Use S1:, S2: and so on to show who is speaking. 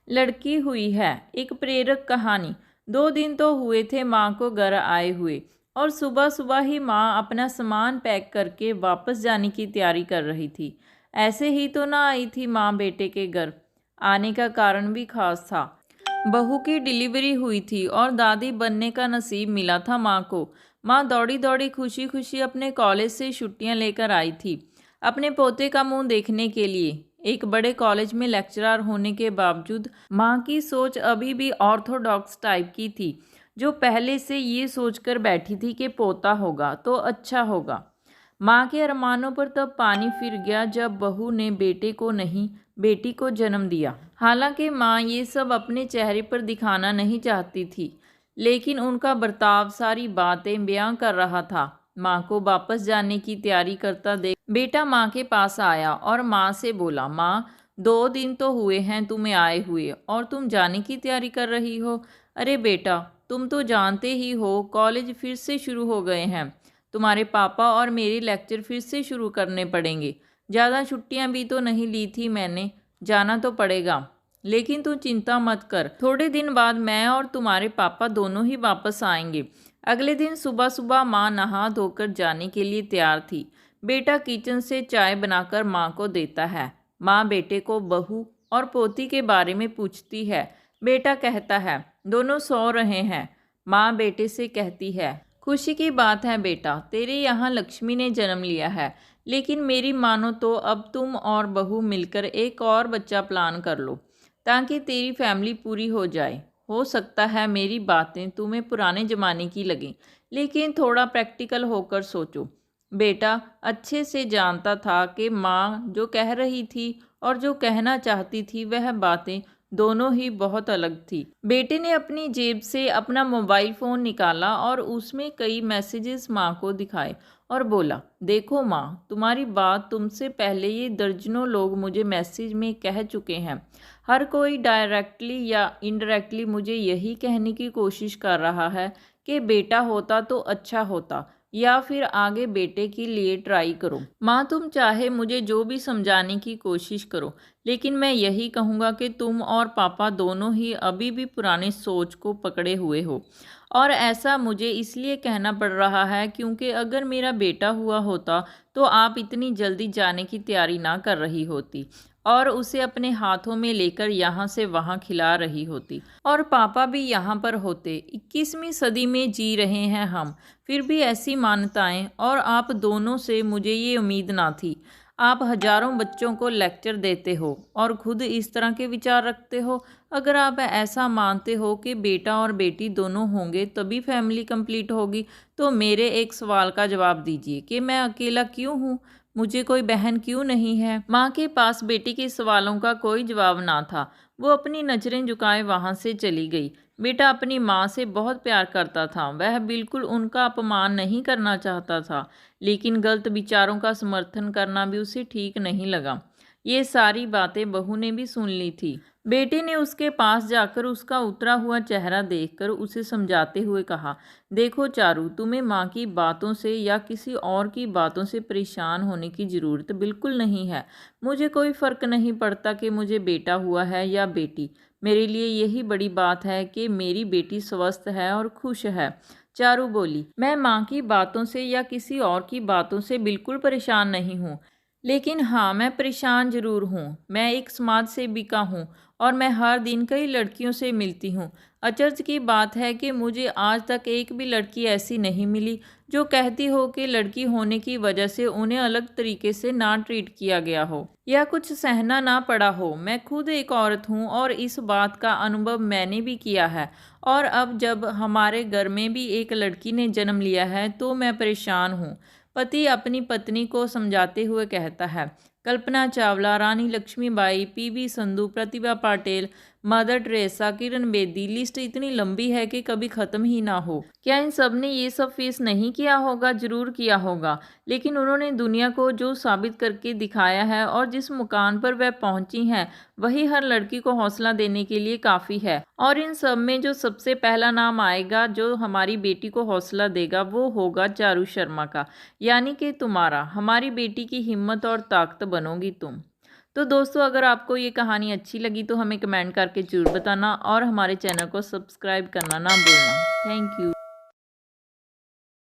S1: लड़की हुई है। एक प्रेरक कहानी। 2 दिन तो हुए थे माँ को घर आए हुए, और सुबह सुबह ही माँ अपना सामान पैक करके वापस जाने की तैयारी कर रही थी। ऐसे ही तो ना आई थी माँ बेटे के घर। आने का कारण भी खास था। बहू की डिलीवरी हुई थी और दादी बनने का नसीब मिला था माँ को। माँ दौड़ी दौड़ी खुशी खुशी अपने कॉलेज से छुट्टियाँ लेकर आई थी, अपने पोते का मुंह देखने के लिए। एक बड़े कॉलेज में लेक्चरर होने के बावजूद माँ की सोच अभी भी ऑर्थोडॉक्स टाइप की थी, जो पहले से ये सोचकर बैठी थी कि पोता होगा तो अच्छा होगा। माँ के अरमानों पर तब पानी फिर गया जब बहू ने बेटे को नहीं, बेटी को जन्म दिया। हालांकि माँ ये सब अपने चेहरे पर दिखाना नहीं चाहती थी, लेकिन उनका बर्ताव सारी बातें बयां कर रहा था। माँ को वापस जाने की तैयारी करता देख बेटा माँ के पास आया और माँ से बोला, माँ 2 दिन तो हुए हैं तुम्हें आए हुए और तुम जाने की तैयारी कर रही हो। अरे बेटा, तुम तो जानते ही हो कॉलेज फिर से शुरू हो गए हैं। तुम्हारे पापा और मेरे लेक्चर फिर से शुरू करने पड़ेंगे। ज़्यादा छुट्टियां भी तो नहीं ली थी मैंने, जाना तो पड़ेगा। लेकिन तू चिंता मत कर, थोड़े दिन बाद मैं और तुम्हारे पापा दोनों ही वापस आएंगे। अगले दिन सुबह सुबह माँ नहा धोकर जाने के लिए तैयार थी। बेटा किचन से चाय बनाकर माँ को देता है। माँ बेटे को बहू और पोती के बारे में पूछती है। बेटा कहता है, दोनों सो रहे हैं। माँ बेटे से कहती है, खुशी की बात है बेटा, तेरे यहाँ लक्ष्मी ने जन्म लिया है। लेकिन मेरी मानो तो अब तुम और बहू मिलकर एक और बच्चा प्लान कर लो, ताकि तेरी फैमिली पूरी हो जाए। हो सकता है मेरी बातें तुम्हें पुराने ज़माने की लगें, लेकिन थोड़ा प्रैक्टिकल होकर सोचो। बेटा अच्छे से जानता था कि माँ जो कह रही थी और जो कहना चाहती थी वह बातें दोनों ही बहुत अलग थी। बेटे ने अपनी जेब से अपना मोबाइल फ़ोन निकाला और उसमें कई मैसेजेस माँ को दिखाए और बोला, देखो माँ, तुम्हारी बात तुमसे पहले ये दर्जनों लोग मुझे मैसेज में कह चुके हैं। हर कोई डायरेक्टली या इनडायरेक्टली मुझे यही कहने की कोशिश कर रहा है कि बेटा होता तो अच्छा होता, या फिर आगे बेटे के लिए ट्राई करो। माँ तुम चाहे मुझे जो भी समझाने की कोशिश करो, लेकिन मैं यही कहूँगा कि तुम और पापा दोनों ही अभी भी पुरानी सोच को पकड़े हुए हो। और ऐसा मुझे इसलिए कहना पड़ रहा है क्योंकि अगर मेरा बेटा हुआ होता तो आप इतनी जल्दी जाने की तैयारी ना कर रही होती और उसे अपने हाथों में लेकर यहाँ से वहाँ खिला रही होती, और पापा भी यहाँ पर होते। 21वीं सदी में जी रहे हैं हम, फिर भी ऐसी मान्यताएं, और आप दोनों से मुझे ये उम्मीद ना थी। आप हजारों बच्चों को लेक्चर देते हो और खुद इस तरह के विचार रखते हो। अगर आप ऐसा मानते हो कि बेटा और बेटी दोनों होंगे तभी फैमिली कंप्लीट होगी, तो मेरे एक सवाल का जवाब दीजिए कि मैं अकेला क्यों हूँ? मुझे कोई बहन क्यों नहीं है? माँ के पास बेटी के सवालों का कोई जवाब ना था। वो अपनी नज़रें झुकाए वहाँ से चली गई। बेटा अपनी माँ से बहुत प्यार करता था, वह बिल्कुल उनका अपमान नहीं करना चाहता था, लेकिन गलत विचारों का समर्थन करना भी उसे ठीक नहीं लगा। ये सारी बातें बहू ने भी सुन ली थी। बेटे ने उसके पास जाकर उसका उतरा हुआ चेहरा देखकर उसे समझाते हुए कहा, देखो चारू, तुम्हें माँ की बातों से या किसी और की बातों से परेशान होने की ज़रूरत बिल्कुल नहीं है। मुझे कोई फ़र्क नहीं पड़ता कि मुझे बेटा हुआ है या बेटी। मेरे लिए यही बड़ी बात है कि मेरी बेटी स्वस्थ है और खुश है। चारू बोली, मैं माँ की बातों से या किसी और की बातों से बिल्कुल परेशान नहीं हूँ, लेकिन हाँ, मैं परेशान ज़रूर हूँ। मैं एक समाज सेविका हूँ और मैं हर दिन कई लड़कियों से मिलती हूँ। अचरज की बात है कि मुझे आज तक एक भी लड़की ऐसी नहीं मिली जो कहती हो कि लड़की होने की वजह से उन्हें अलग तरीके से ना ट्रीट किया गया हो या कुछ सहना ना पड़ा हो। मैं खुद एक औरत हूँ और इस बात का अनुभव मैंने भी किया है, और अब जब हमारे घर में भी एक लड़की ने जन्म लिया है तो मैं परेशान हूँ। पति अपनी पत्नी को समझाते हुए कहता है। कल्पना चावला, रानी Lakshmibai, PV Sandhu, Pratibha Patil, mother Teresa, Kiran Bedi, list इतनी लंबी है कि कभी ख़त्म ही ना हो। क्या इन सब ने ये सब फेस नहीं किया होगा? ज़रूर किया होगा, लेकिन उन्होंने दुनिया को जो साबित करके दिखाया है और जिस मुकाम पर वह पहुंची हैं, वही हर लड़की को हौसला देने के लिए काफ़ी है। और इन सब में जो सबसे पहला नाम आएगा जो हमारी बेटी को हौसला देगा, वो होगा चारू शर्मा का, यानी कि तुम्हारा। हमारी बेटी की हिम्मत और ताकत बनोगी तुम। तो दोस्तों अगर आपको ये कहानी अच्छी लगी तो हमें कमेंट करके ज़रूर बताना और हमारे चैनल को सब्सक्राइब करना ना भूलना। Thank you.